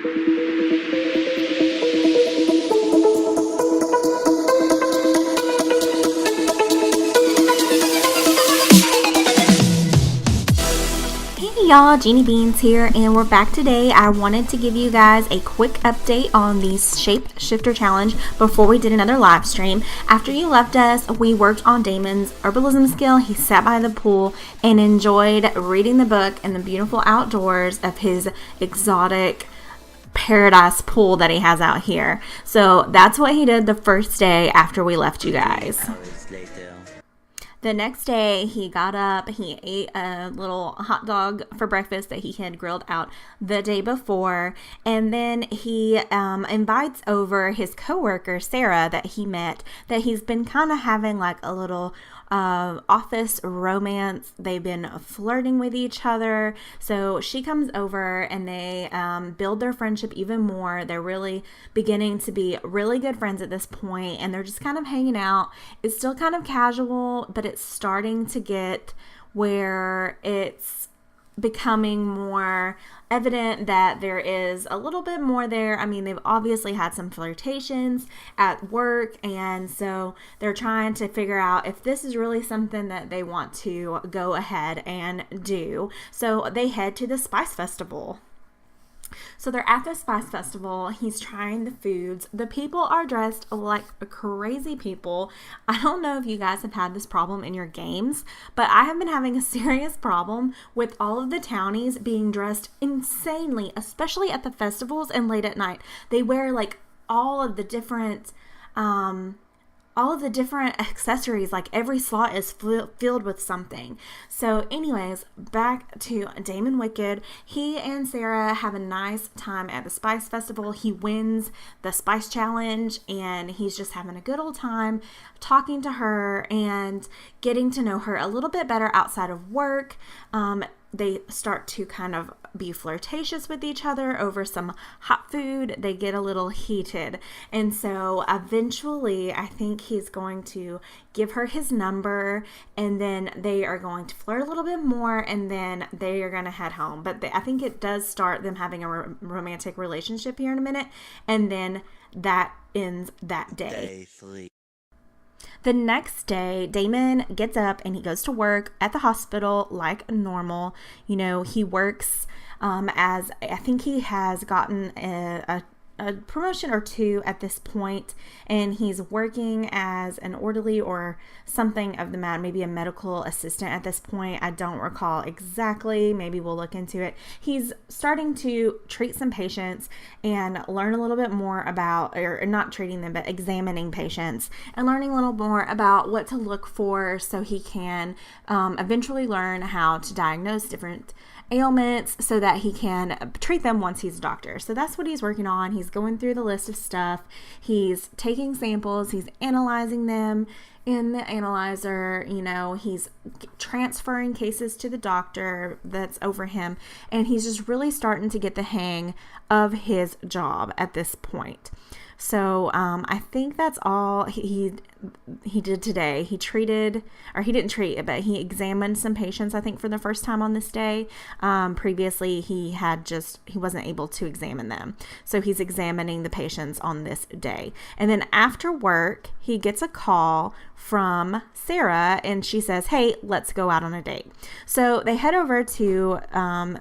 Hey y'all, Jeannie Beans here, and we're back today. I wanted to give you guys a quick update on the Shape Shifter Challenge before we did another live stream. After you left us, we worked on Damon's herbalism skill. He sat by the pool and enjoyed reading the book in the beautiful outdoors of his exotic paradise pool that he has out here. So that's what he did the first day after we left you guys. The next day, he got up, he ate a little hot dog for breakfast that he had grilled out the day before, and then he invites over his coworker, Sarah, that he met, that he's been kind of having like a little office romance. They've been flirting with each other, so she comes over and they build their friendship even more. They're really beginning to be really good friends at this point, and they're just kind of hanging out. It's still kind of casual, but it's starting to get where it's becoming more evident that there is a little bit more there. I mean, they've obviously had some flirtations at work, and so they're trying to figure out if this is really something that they want to go ahead and do. So they head to the Spice Festival. So they're at the Spice Festival. He's trying the foods. The people are dressed like crazy people. I don't know if you guys have had this problem in your games, but I have been having a serious problem with all of the townies being dressed insanely, especially at the festivals and late at night. They wear like all of the different accessories, like every slot is filled with something. So anyways, back to Damon Wicked. He and Sarah have a nice time at the Spice Festival. He wins the Spice Challenge, and he's just having a good old time talking to her and getting to know her a little bit better outside of work. They start to kind of be flirtatious with each other over some hot food. They get a little heated. And so eventually, I think he's going to give her his number, and then they are going to flirt a little bit more, and then they are going to head home. But I think it does start them having a romantic relationship here in a minute, and then that ends that day. The next day, Damon gets up and he goes to work at the hospital like normal. You know, he works as, I think he has gotten a promotion or two at this point, and he's working as an orderly or something of the matter, maybe a medical assistant at this point. I don't recall exactly. Maybe we'll look into it. He's starting to treat some patients and learn a little bit more about, or not treating them, but examining patients and learning a little more about what to look for so he can eventually learn how to diagnose different ailments so that he can treat them once he's a doctor. So that's what he's working on. He's going through the list of stuff. He's taking samples. He's analyzing them in the analyzer. You know, he's transferring cases to the doctor that's over him. And he's just really starting to get the hang of his job at this point. So I think that's all he did today. He treated, or he didn't treat, but he examined some patients, I think, for the first time on this day. Previously, he wasn't able to examine them. So he's examining the patients on this day. And then after work, he gets a call from Sarah, and she says, hey, let's go out on a date. So they head over to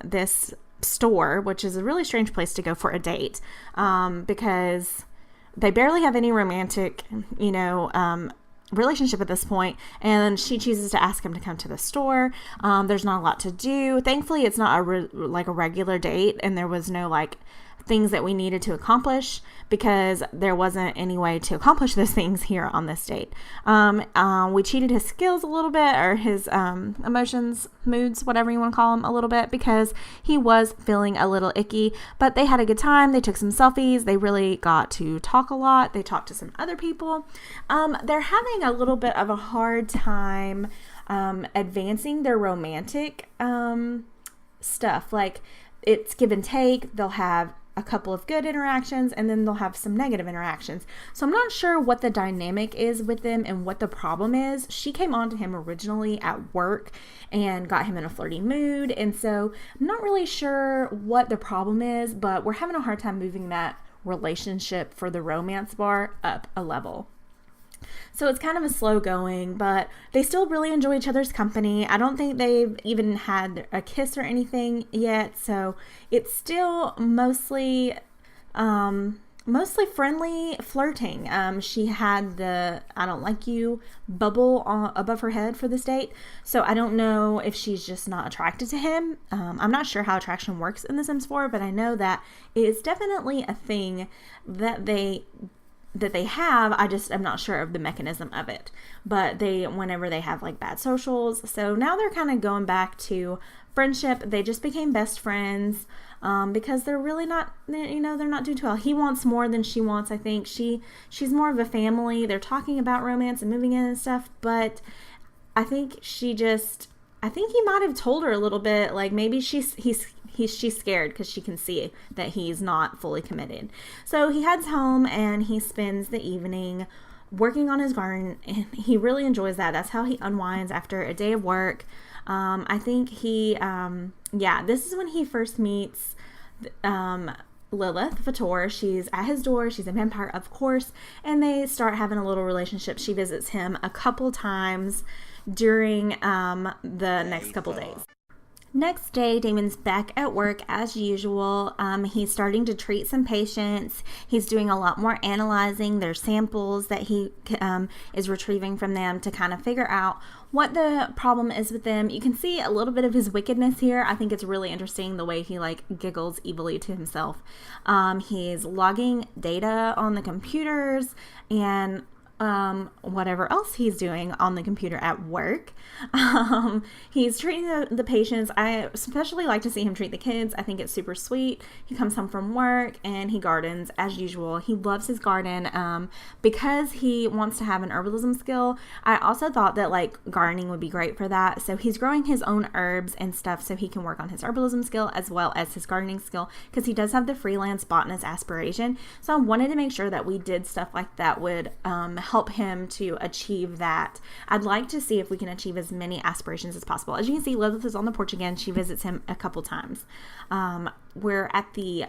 this store, which is a really strange place to go for a date, because they barely have any romantic, relationship at this point, and she chooses to ask him to come to the store. There's not a lot to do. Thankfully, it's not a regular date, and there was no things that we needed to accomplish, because there wasn't any way to accomplish those things here on this date. We cheated his skills a little bit, or his emotions, moods, whatever you want to call them, a little bit, because he was feeling a little icky. But they had a good time. They took some selfies. They really got to talk a lot. They talked to some other people. They're having a little bit of a hard time advancing their romantic stuff. Like, it's give and take. They'll have a couple of good interactions, and then they'll have some negative interactions. So I'm not sure what the dynamic is with them and what the problem is. She came on to him originally at work and got him in a flirty mood, and so I'm not really sure what the problem is, but we're having a hard time moving that relationship for the romance bar up a level. So it's kind of a slow going, but they still really enjoy each other's company. I don't think they've even had a kiss or anything yet, so it's still mostly friendly flirting. She had the "I don't like you" bubble above her head for this date, so I don't know if she's just not attracted to him. I'm not sure how attraction works in The Sims 4, but I know that it is definitely a thing that they have. I'm not sure of the mechanism of it, but whenever they have like bad socials, so now they're kind of going back to friendship. They just became best friends, because they're really not, they're not doing too well. He wants more than she wants. I think she's more of a family. They're talking about romance and moving in and stuff, but I think he might have told her a little bit, like maybe she's scared because she can see that he's not fully committed. So he heads home and he spends the evening working on his garden, and he really enjoys that. That's how he unwinds after a day of work. I think this is when he first meets Lilith Fator. She's at his door. She's a vampire, of course, and they start having a little relationship. She visits him a couple times during the next couple days. Next day, Damon's back at work as usual. He's starting to treat some patients. He's doing a lot more analyzing their samples that he is retrieving from them to kind of figure out what the problem is with them. You can see a little bit of his wickedness here. I think it's really interesting the way he giggles evilly to himself. He's logging data on the computers and whatever else he's doing on the computer at work. He's treating the patients. I especially like to see him treat the kids. I think it's super sweet. He comes home from work and he gardens as usual. He loves his garden because he wants to have an herbalism skill. I also thought that gardening would be great for that. So he's growing his own herbs and stuff so he can work on his herbalism skill as well as his gardening skill, because he does have the freelance botanist aspiration. So I wanted to make sure that we did stuff like that would help him to achieve that. I'd like to see if we can achieve as many aspirations as possible. As you can see, Lilith is on the porch again. She visits him a couple times. We're at the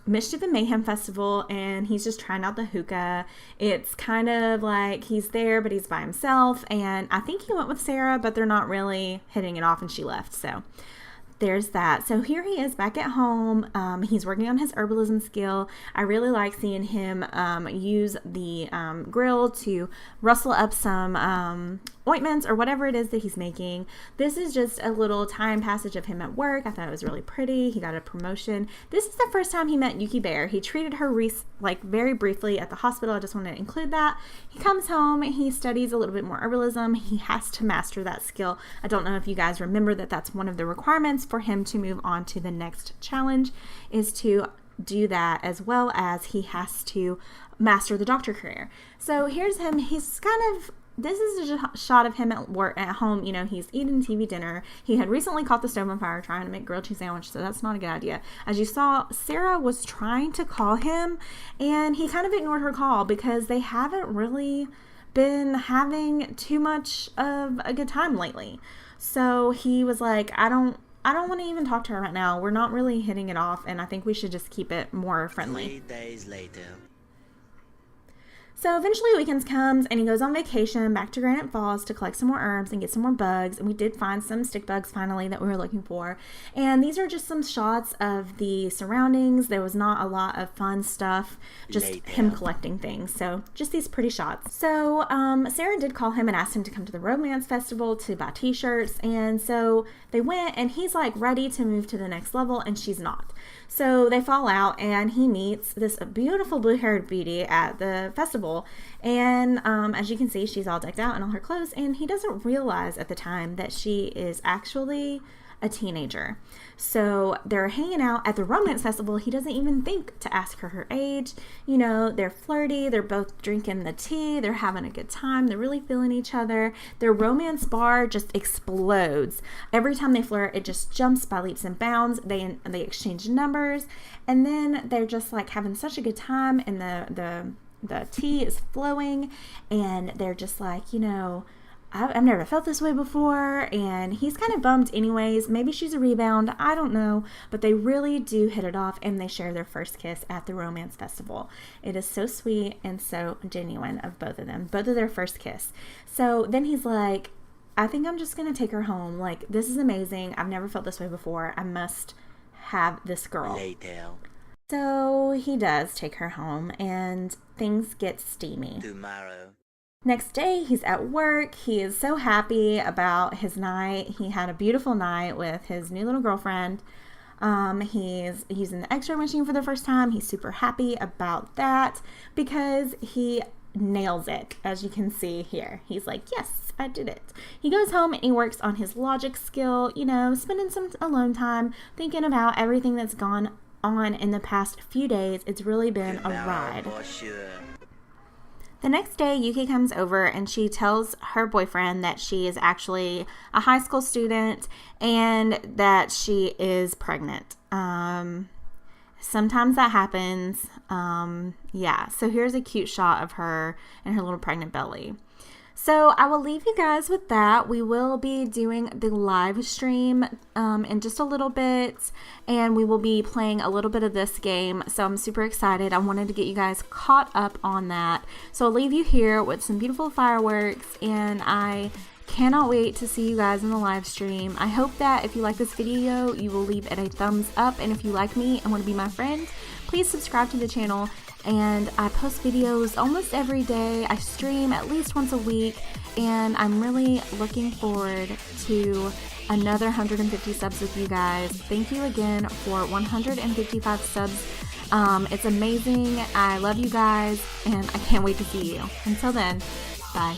Mischief and Mayhem Festival, and he's just trying out the hookah. It's kind of like he's there, but he's by himself, and I think he went with Sarah, but they're not really hitting it off, and she left. So there's that. So here he is back at home. He's working on his herbalism skill. I really like seeing him use the grill to rustle up some ointments or whatever it is that he's making. This is just a little time passage of him at work. I thought it was really pretty. He got a promotion. This is the first time he met Yuki Bear. He treated her very briefly at the hospital. I just want to include that. He comes home, he studies a little bit more herbalism. He has to master that skill. I don't know if you guys remember that that's one of the requirements for him to move on to the next challenge, is to do that, as well as he has to master the doctor career. So here's him. He's this is a shot of him at work, at home. He's eating TV dinner. He had recently caught the stove on fire trying to make grilled cheese sandwich, so that's not a good idea. As you saw, Sarah was trying to call him, and he kind of ignored her call because they haven't really been having too much of a good time lately. So he was like, I don't want to even talk to her right now. We're not really hitting it off, and I think we should just keep it more friendly. 3 days later. So eventually weekends comes and he goes on vacation back to Granite Falls to collect some more herbs and get some more bugs. And we did find some stick bugs finally that we were looking for. And these are just some shots of the surroundings. There was not a lot of fun stuff, just him collecting things. So just these pretty shots. So Sarah did call him and asked him to come to the romance festival to buy t-shirts. And so they went, and he's ready to move to the next level, and she's not. So they fall out, and he meets this beautiful blue-haired beauty at the festival. And as you can see, she's all decked out in all her clothes, and he doesn't realize at the time that she is actually a teenager. So they're hanging out at the romance festival. He doesn't even think to ask her age. You know, they're flirty. They're both drinking the tea. They're having a good time. They're really feeling each other. Their romance bar just explodes. Every time they flirt, it just jumps by leaps and bounds. They exchange numbers, and then they're just like having such a good time, and the tea is flowing, and they're just like, you know, I've never felt this way before, and he's kind of bummed anyways. Maybe she's a rebound, I don't know, but they really do hit it off, and they share their first kiss at the romance festival. It is so sweet and so genuine of both of them, both of their first kiss. So then he's like, I think I'm just gonna take her home. Like, this is amazing. I've never felt this way before. I must have this girl. Later. So he does take her home, and things get steamy. Tomorrow. Next day, he's at work. He is so happy about his night. He had a beautiful night with his new little girlfriend. He's using the X-ray machine for the first time. He's super happy about that because he nails it, as you can see here. He's like, yes, I did it. He goes home and he works on his logic skill, you know, spending some alone time, thinking about everything that's gone on in the past few days. It's really been a ride. For sure. The next day, Yuki comes over and she tells her boyfriend that she is actually a high school student and that she is pregnant. Sometimes that happens. Yeah, so here's a cute shot of her and her little pregnant belly. So I will leave you guys with that. We will be doing the live stream in just a little bit, and we will be playing a little bit of this game. So I'm super excited. I wanted to get you guys caught up on that. So I'll leave you here with some beautiful fireworks, and I cannot wait to see you guys in the live stream. I hope that if you like this video, you will leave it a thumbs up, and if you like me and want to be my friend, please subscribe to the channel. And I post videos almost every day. I stream at least once a week, and I'm really looking forward to another 150 subs with you guys. Thank you again for 155 subs. It's amazing. I love you guys, and I can't wait to see you. Until then, bye.